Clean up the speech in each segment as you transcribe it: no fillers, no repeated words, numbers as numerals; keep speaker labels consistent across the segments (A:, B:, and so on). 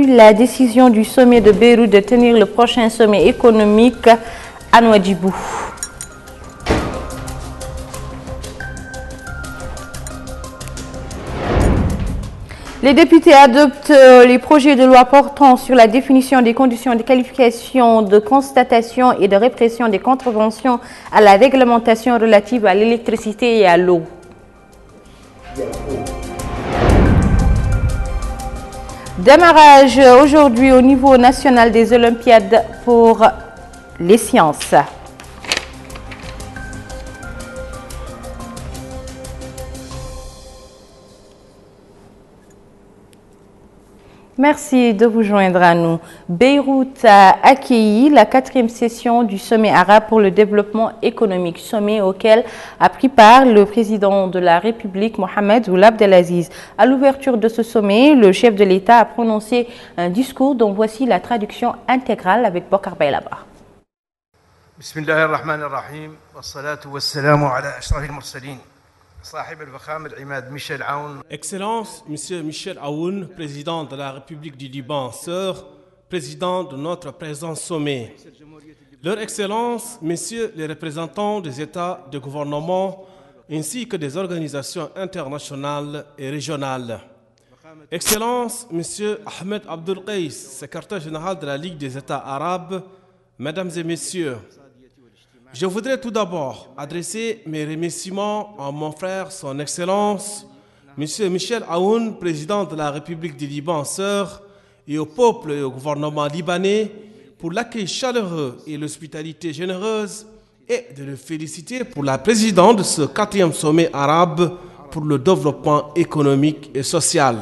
A: La décision du sommet de Beyrouth de tenir le prochain sommet économique à Nouadhibou. Les députés adoptent les projets de loi portant sur la définition des conditions de qualification, de constatation et de répression des contreventions à la réglementation relative à l'électricité et à l'eau. Démarrage aujourd'hui au niveau national des Olympiades pour les sciences. Merci de vous joindre à nous. Beyrouth a accueilli la 4e session du sommet arabe pour le développement économique, sommet auquel a pris part le président de la République, Mohamed Ould Abdelaziz. À l'ouverture de ce sommet, le chef de l'État a prononcé un discours dont voici la traduction intégrale avec Bokar Baylaba.
B: Bismillahirrahmanirrahim, wassalatu wassalamu ala ashrafil mursalin.
C: Excellence, Monsieur Michel Aoun, président de la République du Liban, sœur, président de notre présent sommet. Leur Excellence, Messieurs les représentants des États, des gouvernements, ainsi que des organisations internationales et régionales. Excellence, Monsieur Ahmed Abdul Qais, secrétaire général de la Ligue des États arabes, Mesdames et Messieurs, je voudrais tout d'abord adresser mes remerciements à mon frère, son Excellence, M. Michel Aoun, président de la République du Liban, sœur, et au peuple et au gouvernement libanais pour l'accueil chaleureux et l'hospitalité généreuse, et de le féliciter pour la présidence de ce 4e sommet arabe pour le développement économique et social.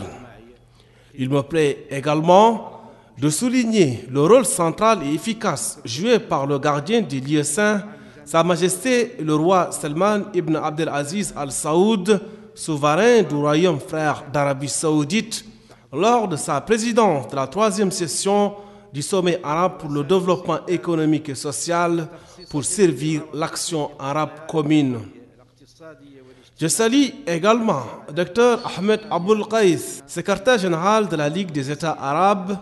C: Il me plaît également de souligner le rôle central et efficace joué par le gardien des lieux saints, Sa Majesté le roi Salman ibn Abdelaziz Al Saoud, souverain du royaume frère d'Arabie Saoudite, lors de sa présidence de la 3e session du sommet arabe pour le développement économique et social pour servir l'action arabe commune. Je salue également Dr Ahmed Abdul Qais, secrétaire général de la Ligue des États arabes,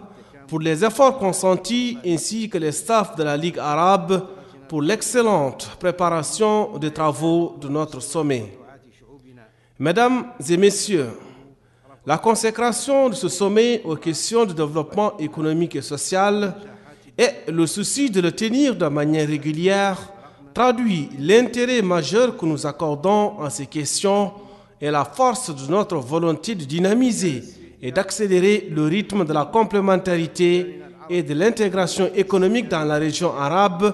C: pour les efforts consentis ainsi que les staffs de la Ligue arabe pour l'excellente préparation des travaux de notre sommet. Mesdames et Messieurs, la consécration de ce sommet aux questions de développement économique et social et le souci de le tenir de manière régulière traduit l'intérêt majeur que nous accordons à ces questions et la force de notre volonté de dynamiser et d'accélérer le rythme de la complémentarité et de l'intégration économique dans la région arabe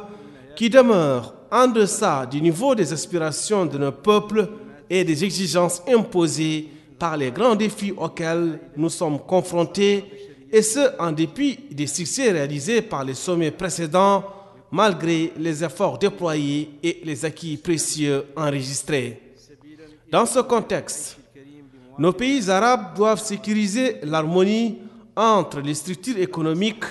C: qui demeure en deçà du niveau des aspirations de nos peuples et des exigences imposées par les grands défis auxquels nous sommes confrontés, et ce, en dépit des succès réalisés par les sommets précédents, malgré les efforts déployés et les acquis précieux enregistrés. Dans ce contexte, nos pays arabes doivent sécuriser l'harmonie entre les structures économiques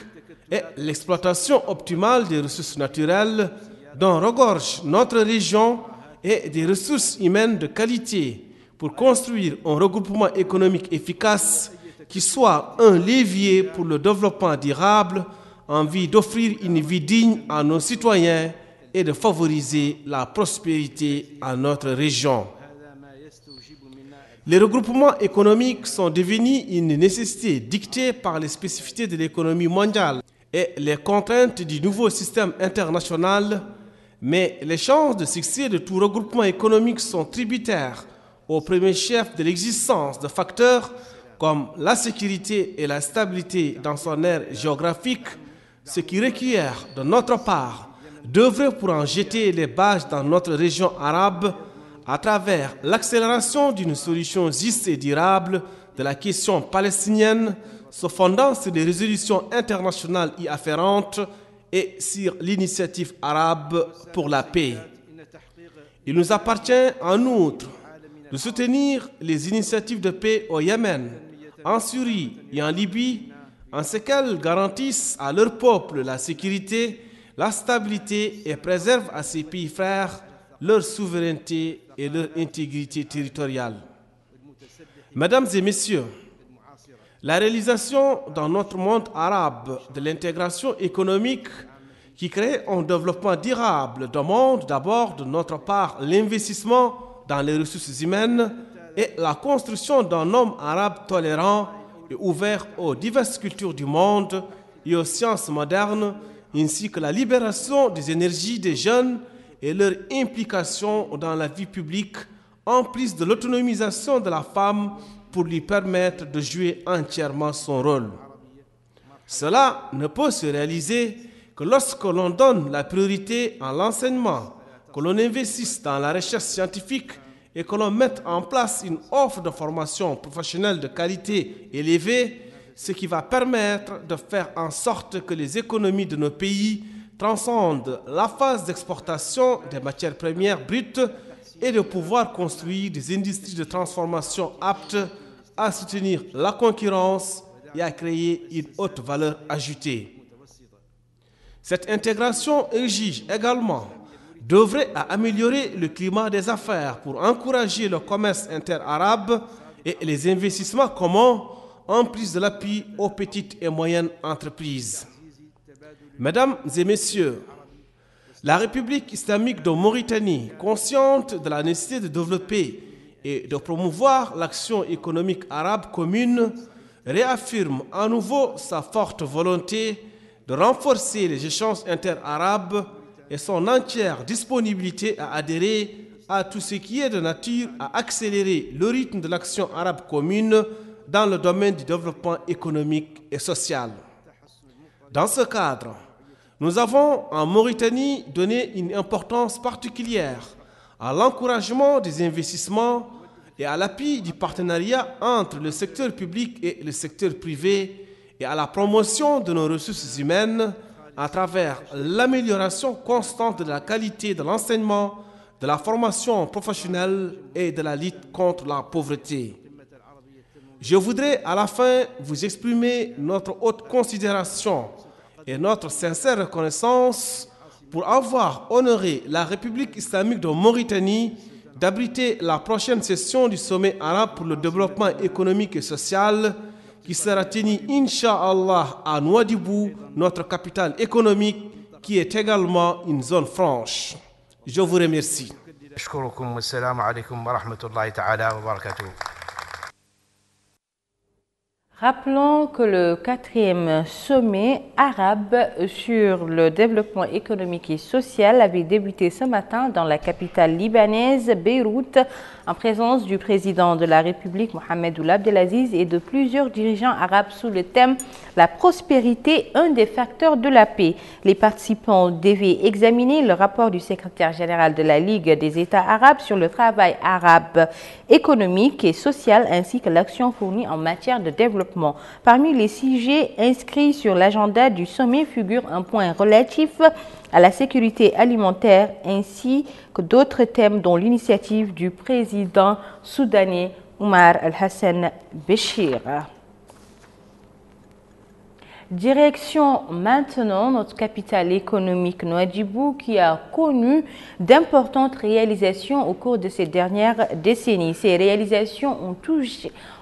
C: et l'exploitation optimale des ressources naturelles dont regorge notre région et des ressources humaines de qualité pour construire un regroupement économique efficace qui soit un levier pour le développement durable en vue d'offrir une vie digne à nos citoyens et de favoriser la prospérité à notre région. Les regroupements économiques sont devenus une nécessité dictée par les spécificités de l'économie mondiale et les contraintes du nouveau système international, mais les chances de succès de tout regroupement économique sont tributaires au premier chef de l'existence de facteurs comme la sécurité et la stabilité dans son aire géographique, ce qui requiert de notre part d'œuvrer pour en jeter les bases dans notre région arabe à travers l'accélération d'une solution juste et durable de la question palestinienne, se fondant sur les résolutions internationales y afférentes et sur l'initiative arabe pour la paix. Il nous appartient en outre de soutenir les initiatives de paix au Yémen, en Syrie et en Libye, en ce qu'elles garantissent à leur peuple la sécurité, la stabilité et préservent à ces pays frères leur souveraineté et leur intégrité territoriale. Mesdames et Messieurs, La réalisation dans notre monde arabe de l'intégration économique qui crée un développement durable demande d'abord de notre part l'investissement dans les ressources humaines et la construction d'un homme arabe tolérant et ouvert aux diverses cultures du monde et aux sciences modernes, ainsi que la libération des énergies des jeunes et leur implication dans la vie publique, en plus de l'autonomisation de la femme pour lui permettre de jouer entièrement son rôle. Cela ne peut se réaliser que lorsque l'on donne la priorité à l'enseignement, que l'on investisse dans la recherche scientifique et que l'on mette en place une offre de formation professionnelle de qualité élevée, ce qui va permettre de faire en sorte que les économies de nos pays transcendent la phase d'exportation des matières premières brutes et de pouvoir construire des industries de transformation aptes à soutenir la concurrence et à créer une haute valeur ajoutée. Cette intégration exige également d'œuvrer à améliorer le climat des affaires pour encourager le commerce interarabe et les investissements communs, en plus de l'appui aux petites et moyennes entreprises. Mesdames et messieurs, la République islamique de Mauritanie, consciente de la nécessité de développer et de promouvoir l'action économique arabe commune, réaffirme à nouveau sa forte volonté de renforcer les échanges interarabes et son entière disponibilité à adhérer à tout ce qui est de nature à accélérer le rythme de l'action arabe commune dans le domaine du développement économique et social. Dans ce cadre, nous avons en Mauritanie donné une importance particulière à l'encouragement des investissements et à l'appui du partenariat entre le secteur public et le secteur privé et à la promotion de nos ressources humaines à travers l'amélioration constante de la qualité de l'enseignement, de la formation professionnelle et de la lutte contre la pauvreté. Je voudrais à la fin vous exprimer notre haute considération et notre sincère reconnaissance pour avoir honoré la République islamique de Mauritanie d'abriter la prochaine session du sommet arabe pour le développement économique et social qui sera tenue, Inch'Allah, à Nouadhibou, notre capitale économique, qui est également une zone franche. Je vous remercie.
A: Rappelons que le 4e sommet arabe sur le développement économique et social avait débuté ce matin dans la capitale libanaise, Beyrouth, en présence du président de la République, Mohamed Ould Abdelaziz, et de plusieurs dirigeants arabes sous le thème « La prospérité, un des facteurs de la paix ». Les participants devaient examiner le rapport du secrétaire général de la Ligue des États arabes sur le travail arabe économique et social ainsi que l'action fournie en matière de développement. Parmi les sujets inscrits sur l'agenda du sommet figure un point relatif à la sécurité alimentaire ainsi que d'autres thèmes dont l'initiative du président soudanais Omar Al-Hassan Béchir. Direction maintenant notre capitale économique Nouadhibou qui a connu d'importantes réalisations au cours de ces dernières décennies. Ces réalisations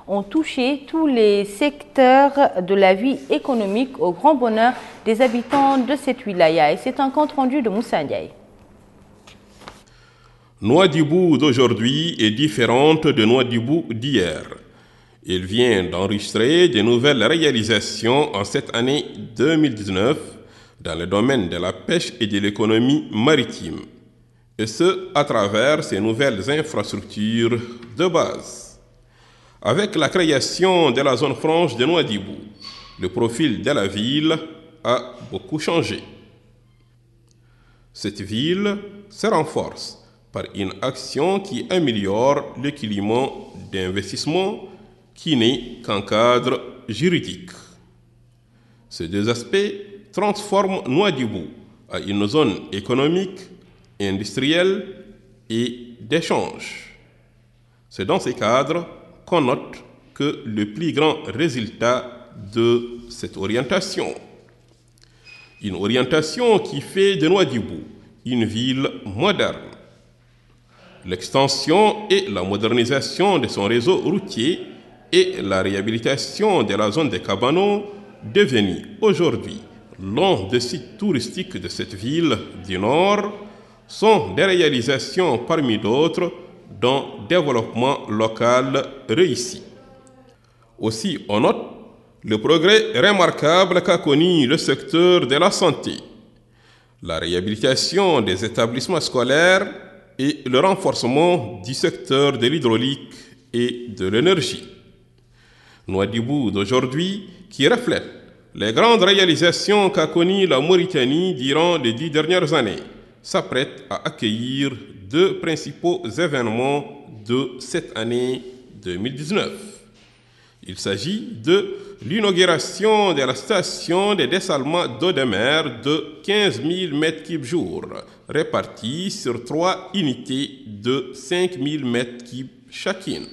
A: ont touché tous les secteurs de la vie économique au grand bonheur des habitants de cette wilaya. Et c'est un compte rendu de Moussa Ndiaye.
D: Nouadhibou d'aujourd'hui est différente de Nouadhibou d'hier. Il vient d'enregistrer de nouvelles réalisations en cette année 2019 dans le domaine de la pêche et de l'économie maritime, et ce, à travers ces nouvelles infrastructures de base. Avec la création de la zone franche de Nouadhibou, le profil de la ville a beaucoup changé. Cette ville se renforce par une action qui améliore le climat d'investissement qui n'est qu'un cadre juridique. Ces deux aspects transforment Nouadhibou en une zone économique, industrielle et d'échange. C'est dans ces cadres qu'on note que le plus grand résultat de cette orientation, une orientation qui fait de Nouadhibou une ville moderne. L'extension et la modernisation de son réseau routier et la réhabilitation de la zone des Cabanons, devenue aujourd'hui l'un des sites touristiques de cette ville du Nord, sont des réalisations parmi d'autres d'un développement local réussi. Aussi, on note le progrès remarquable qu'a connu le secteur de la santé, la réhabilitation des établissements scolaires et le renforcement du secteur de l'hydraulique et de l'énergie. Nouadhibou d'aujourd'hui, qui reflète les grandes réalisations qu'a connues la Mauritanie durant les 10 dernières années, s'apprête à accueillir deux principaux événements de cette année 2019. Il s'agit de l'inauguration de la station de dessalement d'eau de mer de 15 000 m3 répartie sur 3 unités de 5 000 m3 chacune.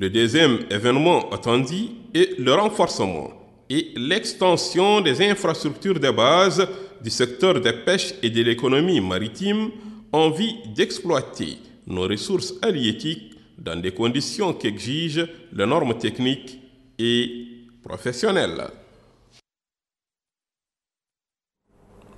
D: Le deuxième événement attendu est le renforcement et l'extension des infrastructures de base du secteur de pêche et de l'économie maritime en vue d'exploiter nos ressources halieutiques dans des conditions qu'exigent les normes techniques et professionnelles.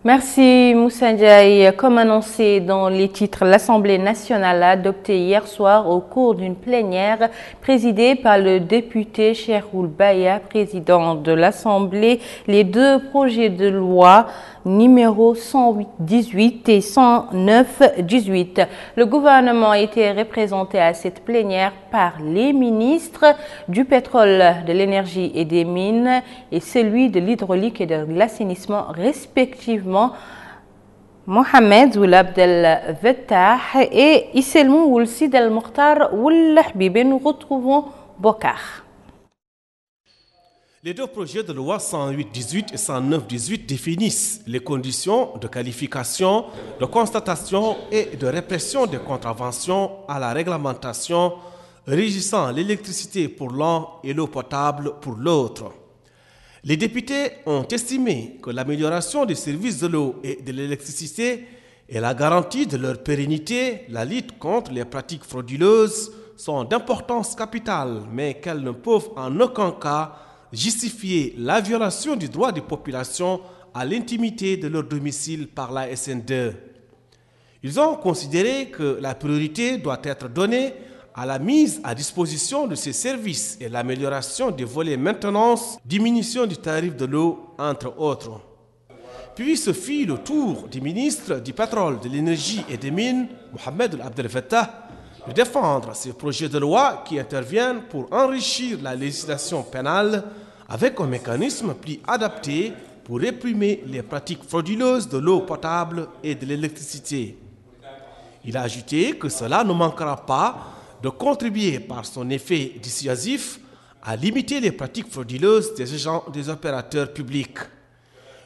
A: Merci Moussa Ndiaye. Comme annoncé dans les titres, l'Assemblée nationale a adopté hier soir au cours d'une plénière présidée par le député Cheikhoul Baya, président de l'Assemblée, les deux projets de loi numéro 108-18 et 109-18. Le gouvernement a été représenté à cette plénière par les ministres du pétrole, de l'énergie et des mines et celui de l'hydraulique et de l'assainissement respectivement, Mohamed Ould Abdel Fattah et Isselmou Ould Sid El Mokhtar Ould Habibé. Nous retrouvons Bokar.
C: Les deux projets de loi 108-18 et 109-18 définissent les conditions de qualification, de constatation et de répression des contraventions à la réglementation régissant l'électricité pour l'un et l'eau potable pour l'autre. Les députés ont estimé que l'amélioration des services de l'eau et de l'électricité et la garantie de leur pérennité, la lutte contre les pratiques frauduleuses sont d'importance capitale, mais qu'elles ne peuvent en aucun cas justifier la violation du droit des populations à l'intimité de leur domicile par la SN2. Ils ont considéré que la priorité doit être donnée à la mise à disposition de ces services et l'amélioration des volets maintenance, diminution du tarif de l'eau, entre autres. Puis ce fit le tour du ministre du pétrole, de l'énergie et des mines, Mohamed Ould Abdel Fattah, de défendre ces projets de loi qui interviennent pour enrichir la législation pénale avec un mécanisme plus adapté pour réprimer les pratiques frauduleuses de l'eau potable et de l'électricité. Il a ajouté que cela ne manquera pas de contribuer par son effet dissuasif à limiter les pratiques frauduleuses des agents des opérateurs publics.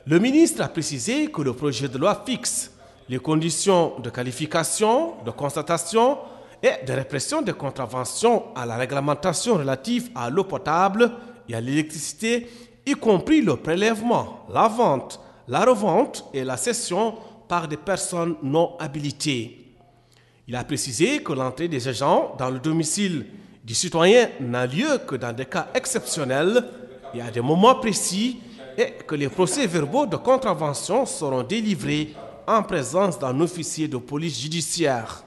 C: Le ministre a précisé que le projet de loi fixe les conditions de qualification, de constatation et de répression des contraventions à la réglementation relative à l'eau potable et à l'électricité, y compris le prélèvement, la vente, la revente et la cession par des personnes non habilitées. Il a précisé que l'entrée des agents dans le domicile du citoyen n'a lieu que dans des cas exceptionnels et à des moments précis et que les procès-verbaux de contravention seront délivrés en présence d'un officier de police judiciaire.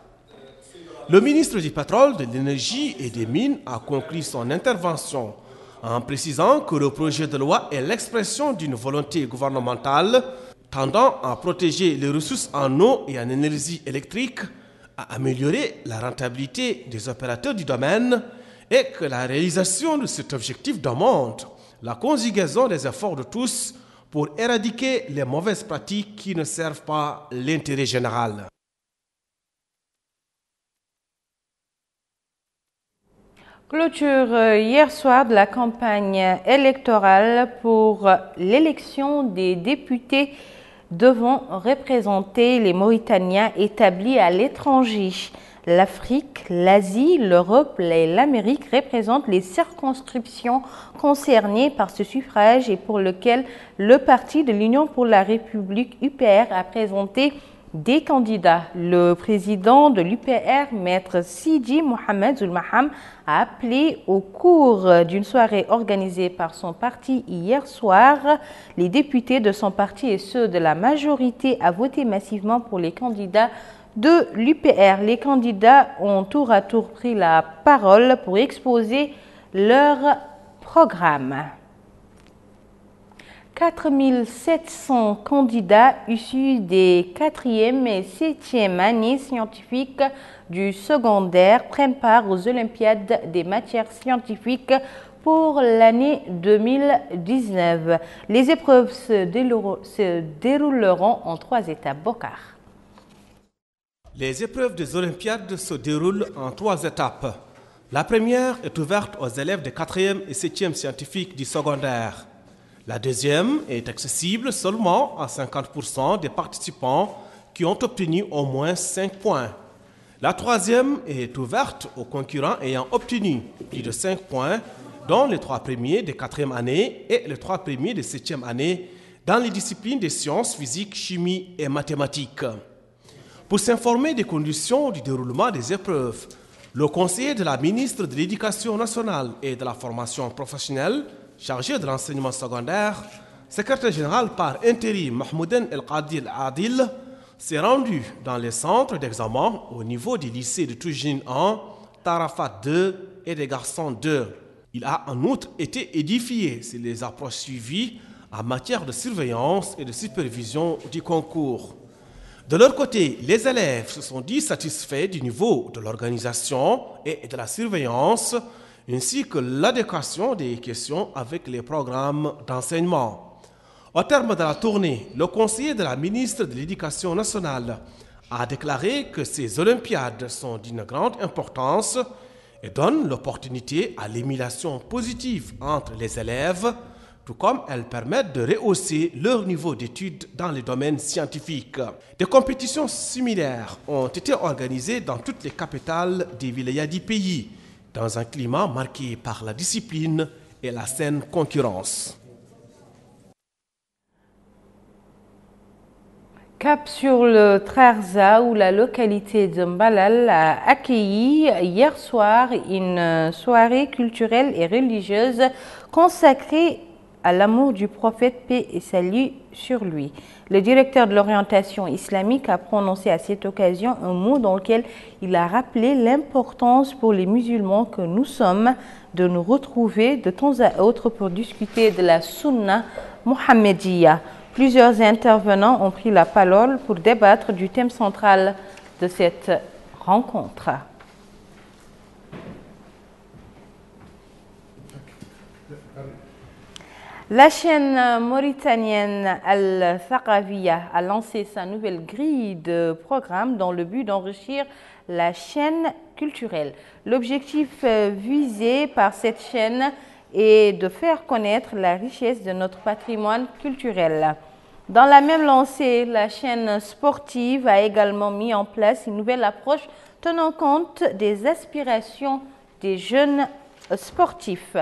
C: Le ministre du pétrole, de l'énergie et des mines a conclu son intervention en précisant que le projet de loi est l'expression d'une volonté gouvernementale tendant à protéger les ressources en eau et en énergie électrique, à améliorer la rentabilité des opérateurs du domaine et que la réalisation de cet objectif demande la conjugaison des efforts de tous pour éradiquer les mauvaises pratiques qui ne servent pas l'intérêt général.
A: Clôture hier soir de la campagne électorale pour l'élection des députés devant représenter les Mauritaniens établis à l'étranger. L'Afrique, l'Asie, l'Europe et l'Amérique représentent les circonscriptions concernées par ce suffrage et pour lequel le Parti de l'Union pour la République UPR a présenté des candidats. Le président de l'UPR, Maître Sidi Mohamed Zulmaham, a appelé au cours d'une soirée organisée par son parti hier soir les députés de son parti et ceux de la majorité à voter massivement pour les candidats de l'UPR. Les candidats ont tour à tour pris la parole pour exposer leur programme. 4700 candidats issus des 4e et 7e années scientifiques du secondaire prennent part aux Olympiades des matières scientifiques pour l'année 2019. Les épreuves se dérouleront en 3 étapes. Bokar.
C: Les épreuves des Olympiades se déroulent en 3 étapes. La première est ouverte aux élèves des 4e et 7e scientifiques du secondaire. La deuxième est accessible seulement à 50% des participants qui ont obtenu au moins 5 points. La troisième est ouverte aux concurrents ayant obtenu plus de 5 points, dont les 3 premiers des 4e années et les 3 premiers des 7e années dans les disciplines des sciences physiques, chimie et mathématiques. Pour s'informer des conditions du déroulement des épreuves, le conseiller de la ministre de l'Éducation nationale et de la formation professionnelle, chargé de l'enseignement secondaire, secrétaire général par intérim Mahmoudan El-Qadil Adil, s'est rendu dans les centres d'examen au niveau des lycées de Toujine 1, Tarafat 2 et des Garçons 2. Il a en outre été édifié sur les approches suivies en matière de surveillance et de supervision du concours. De leur côté, les élèves se sont dit satisfaits du niveau de l'organisation et de la surveillance, ainsi que l'adéquation des questions avec les programmes d'enseignement. Au terme de la tournée, le conseiller de la ministre de l'Éducation nationale a déclaré que ces Olympiades sont d'une grande importance et donnent l'opportunité à l'émulation positive entre les élèves, tout comme elles permettent de rehausser leur niveau d'études dans les domaines scientifiques. Des compétitions similaires ont été organisées dans toutes les capitales des wilayas du pays, dans un climat marqué par la discipline et la saine concurrence.
A: Cap sur le Trarza, où la localité de Mbalal a accueilli hier soir une soirée culturelle et religieuse consacrée à l'amour du prophète, paix et salut sur lui. Le directeur de l'orientation islamique a prononcé à cette occasion un mot dans lequel il a rappelé l'importance pour les musulmans que nous sommes de nous retrouver de temps à autre pour discuter de la sunna mohammediya. Plusieurs intervenants ont pris la parole pour débattre du thème central de cette rencontre. La chaîne mauritanienne Al-Thaqafia a lancé sa nouvelle grille de programme dans le but d'enrichir la chaîne culturelle. L'objectif visé par cette chaîne est de faire connaître la richesse de notre patrimoine culturel. Dans la même lancée, la chaîne sportive a également mis en place une nouvelle approche tenant compte des aspirations des jeunes sportifs.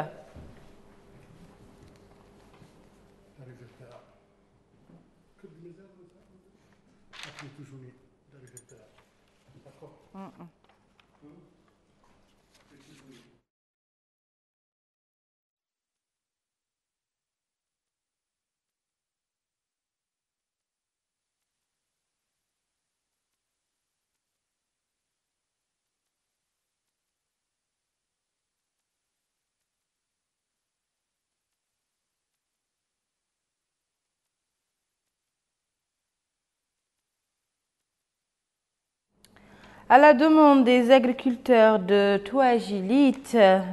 A: À la demande des agriculteurs de Touajilit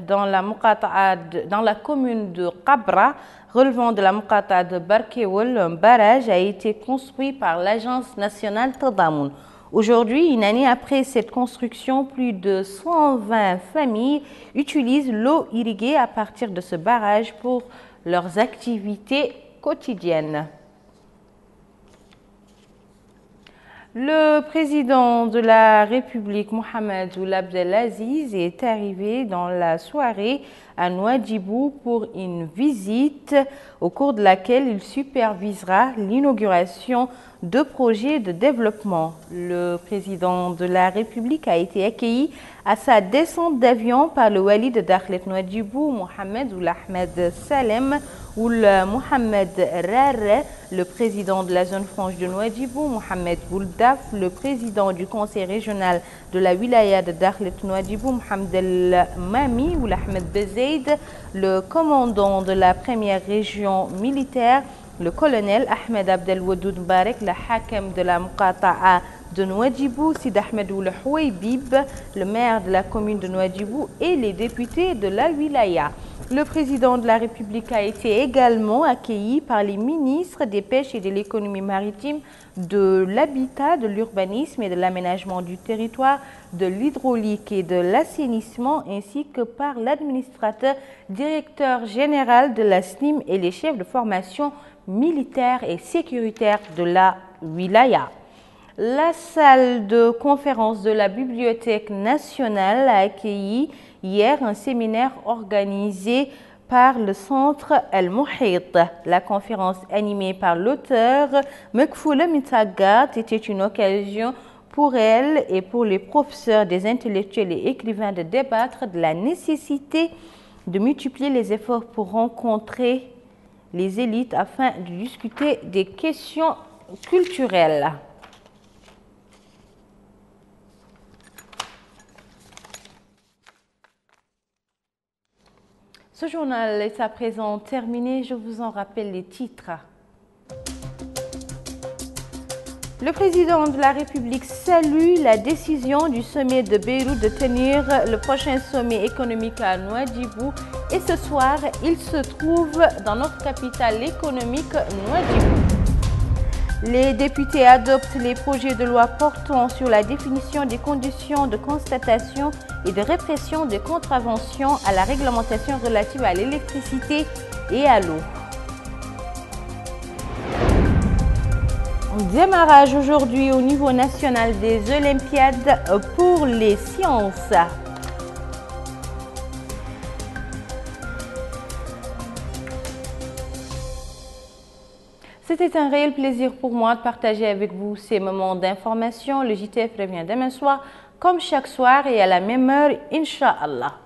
A: dans la commune de Qabra, relevant de la Muqata'a de Barkewoul, un barrage a été construit par l'Agence nationale Tadamoun. Aujourd'hui, une année après cette construction, plus de 120 familles utilisent l'eau irriguée à partir de ce barrage pour leurs activités quotidiennes. Le président de la République, Mohamed Ould Abdelaziz, est arrivé dans la soirée à Nouadhibou pour une visite au cours de laquelle il supervisera l'inauguration de projets de développement. Le président de la République a été accueilli à sa descente d'avion par le wali de Dakhlet Nouadhibou, Mohamed Ould Ahmed Salem Ould Mohamed Rare, le président de la zone franche de Nouadhibou, Mohamed Bouldaf, le président du conseil régional de la wilaya de Dakhlet Nouadhibou, Mohamed El Mami Ould Ahmed Bezeid, le commandant de la première région militaire, le colonel Ahmed Abdel Wadoud Mbarek, le hakem de la Muqata'a de Nouadhibou, Sid Ahmed Ould Houaybib, le maire de la commune de Nouadhibou et les députés de la wilaya. Le président de la République a été également accueilli par les ministres des Pêches et de l'économie maritime, de l'habitat, de l'urbanisme et de l'aménagement du territoire, de l'hydraulique et de l'assainissement, ainsi que par l'administrateur directeur général de la SNIM et les chefs de formation militaire et sécuritaire de la wilaya. La salle de conférence de la Bibliothèque nationale a accueilli hier un séminaire organisé par le centre El Mouhit. La conférence animée par l'auteur Mekfoula Mitagat était une occasion pour elle et pour les professeurs, des intellectuels et écrivains de débattre de la nécessité de multiplier les efforts pour rencontrer les élites afin de discuter des questions culturelles. Ce journal est à présent terminé. Je vous en rappelle les titres. Le président de la République salue la décision du sommet de Beyrouth de tenir le prochain sommet économique à Nouadhibou. Et ce soir, il se trouve dans notre capitale économique, Nouadhibou. Les députés adoptent les projets de loi portant sur la définition des conditions de constatation et de répression des contraventions à la réglementation relative à l'électricité et à l'eau. Démarrage aujourd'hui au niveau national des Olympiades pour les sciences. C'était un réel plaisir pour moi de partager avec vous ces moments d'information. Le JTF revient demain soir, comme chaque soir et à la même heure, Inch'Allah.